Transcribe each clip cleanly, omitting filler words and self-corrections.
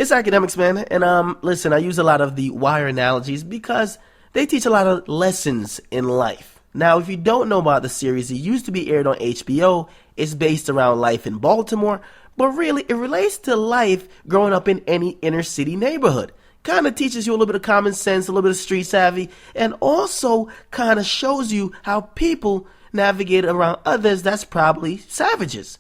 It's Akademiks, man, and listen, I use a lot of the wire analogies because they teach a lot of lessons in life. Now, if you don't know about the series, it used to be aired on HBO. It's based around life in Baltimore, but really, it relates to life growing up in any inner city neighborhood. Kind of teaches you a little bit of common sense, a little bit of street savvy, and also kind of shows you how people navigate around others that's probably savages.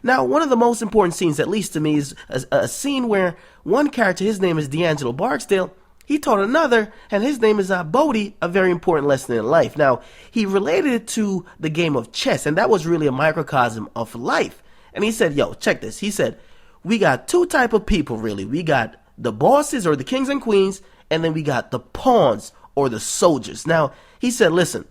Now, one of the most important scenes, at least to me, is a scene where one character, his name is D'Angelo Barksdale, he taught another, and his name is Bodie, a very important lesson in life. Now, he related it to the game of chess, and that was really a microcosm of life. And he said, yo, check this. He said, we got two type of people, really. We got the bosses, or the kings and queens, and then we got the pawns, or the soldiers. Now, he said, listen,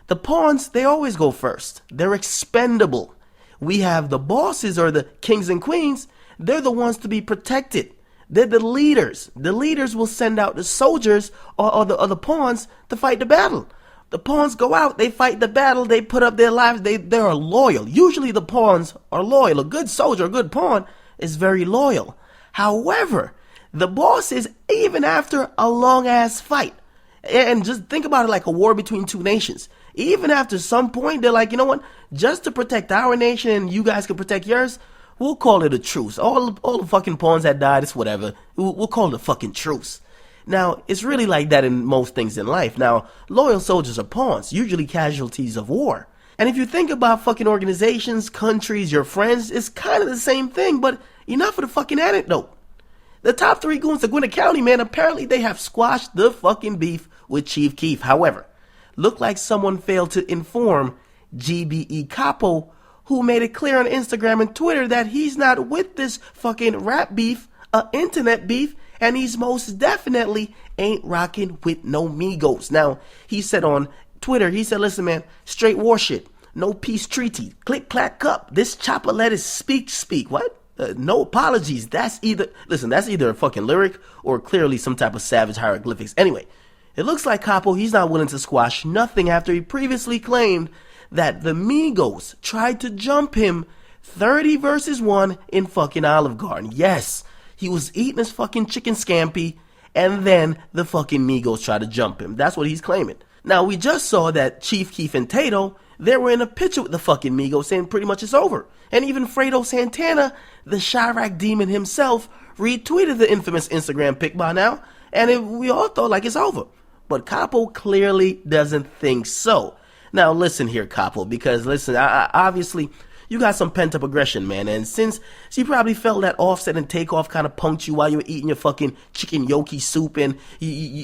the pawns, they always go first. They're expendable. We have the bosses, or the kings and queens. They're the ones to be protected. They're the leaders. The leaders will send out the soldiers or the pawns to fight the battle. The pawns go out, they fight the battle, they put up their lives, they're loyal. Usually the pawns are loyal. A good soldier, a good pawn is very loyal. However, the bosses, even after a long-ass fight, and just think about it like a war between two nations, even after some point, they're like, you know what, just to protect our nation and you guys can protect yours, we'll call it a truce. All the fucking pawns that died, it's whatever. We'll call it a fucking truce. Now, it's really like that in most things in life. Now, loyal soldiers are pawns, usually casualties of war. And if you think about fucking organizations, countries, your friends, it's kind of the same thing, but enough of the fucking anecdote. The top three goons of Gwinnett County, man, apparently they have squashed the fucking beef with Chief Keef. However, looked like someone failed to inform GBE Capo, who made it clear on Instagram and Twitter that he's not with this fucking rap beef, internet beef, and he's most definitely ain't rocking with no Migos. Now, he said on Twitter, he said, listen, man, straight war shit. No peace treaty. Click, clack, up. This chopper let us speak. What? No apologies. That's either a fucking lyric or clearly some type of savage hieroglyphics. Anyway, it looks like Capo, he's not willing to squash nothing after he previously claimed that the Migos tried to jump him 30 versus 1 in fucking Olive Garden. Yes, he was eating his fucking chicken scampi, and then the fucking Migos tried to jump him. That's what he's claiming. Now, we just saw that Chief Keef and Tato, they were in a picture with the fucking Migos saying pretty much it's over. And even Fredo Santana, the Chirac demon himself, retweeted the infamous Instagram pic by now, and we all thought like it's over. But Capo clearly doesn't think so. Now, listen here, Capo, because listen, obviously, you got some pent-up aggression, man, and since you probably felt that Offset and Takeoff kind of punked you while you were eating your fucking chicken yoki soup, and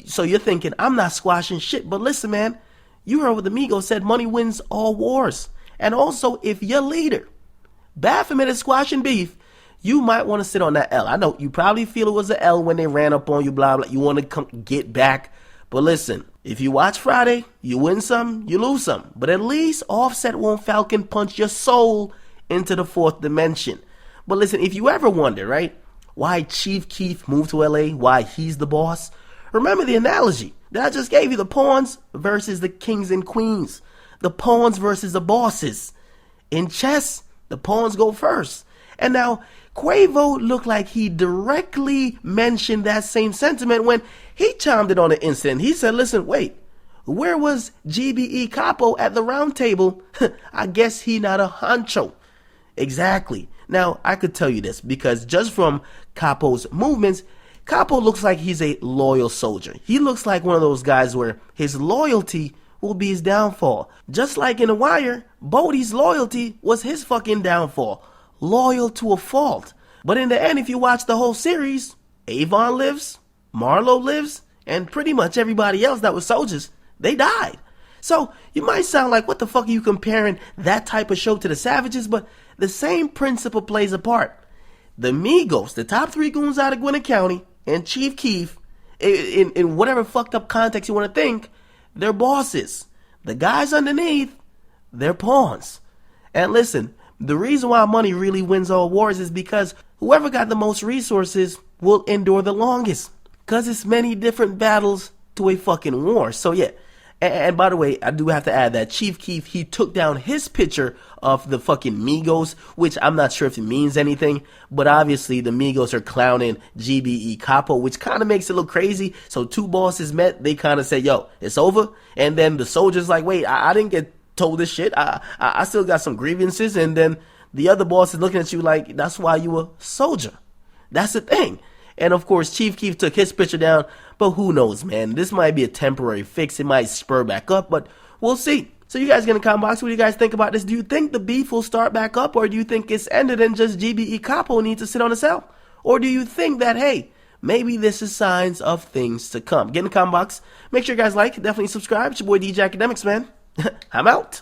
so you're thinking, I'm not squashing shit, but listen, man, you heard what the Migos said, money wins all wars, and also, if your leader, Baphomet is squashing beef, you might want to sit on that L. I know, you probably feel it was an L when they ran up on you, blah, blah, you want to come get back, but listen, if you watch Friday, you win some, you lose some. But at least Offset won't Falcon punch your soul into the fourth dimension. But listen, if you ever wonder, right, why Chief Keef moved to LA, why he's the boss, remember the analogy that I just gave you, the pawns versus the kings and queens. The pawns versus the bosses. In chess, the pawns go first. And now, Quavo looked like he directly mentioned that same sentiment when he chimed in on the incident. He said, listen, wait, where was GBE Capo at the round table? I guess he not a honcho. Exactly. Now, I could tell you this because just from Capo's movements, Capo looks like he's a loyal soldier. He looks like one of those guys where his loyalty will be his downfall. Just like in The Wire, Bodie's loyalty was his fucking downfall. Loyal to a fault. But in the end, if you watch the whole series, Avon lives, Marlo lives, and pretty much everybody else that was soldiers, they died. So you might sound like, what the fuck are you comparing that type of show to the Savages? But the same principle plays a part. The Migos, the top three goons out of Gwinnett County, and Chief Keef, in whatever fucked up context you want to think, they're bosses. The guys underneath, they're pawns. And listen, the reason why money really wins all wars is because whoever got the most resources will endure the longest. Because it's many different battles to a fucking war. So yeah, And by the way, I do have to add that Chief Keef, he took down his picture of the fucking Migos, which I'm not sure if it means anything, but obviously the Migos are clowning GBE Capo, which kind of makes it look crazy. So two bosses met, they kind of said, yo, it's over. And then the soldier's like, wait, I didn't get told this shit. I still got some grievances. And then the other boss is looking at you like, that's why you a soldier. That's the thing. And of course, Chief Keef took his picture down, but who knows, man? This might be a temporary fix. It might spur back up, but we'll see. So you guys get in the comment box, what do you guys think about this? Do you think the beef will start back up, or do you think it's ended and just GBE Capo needs to sit on the cell? Or do you think that, hey, maybe this is signs of things to come? Get in the comment box. Make sure you guys like, definitely subscribe. It's your boy DJ Akademiks, man. I'm out.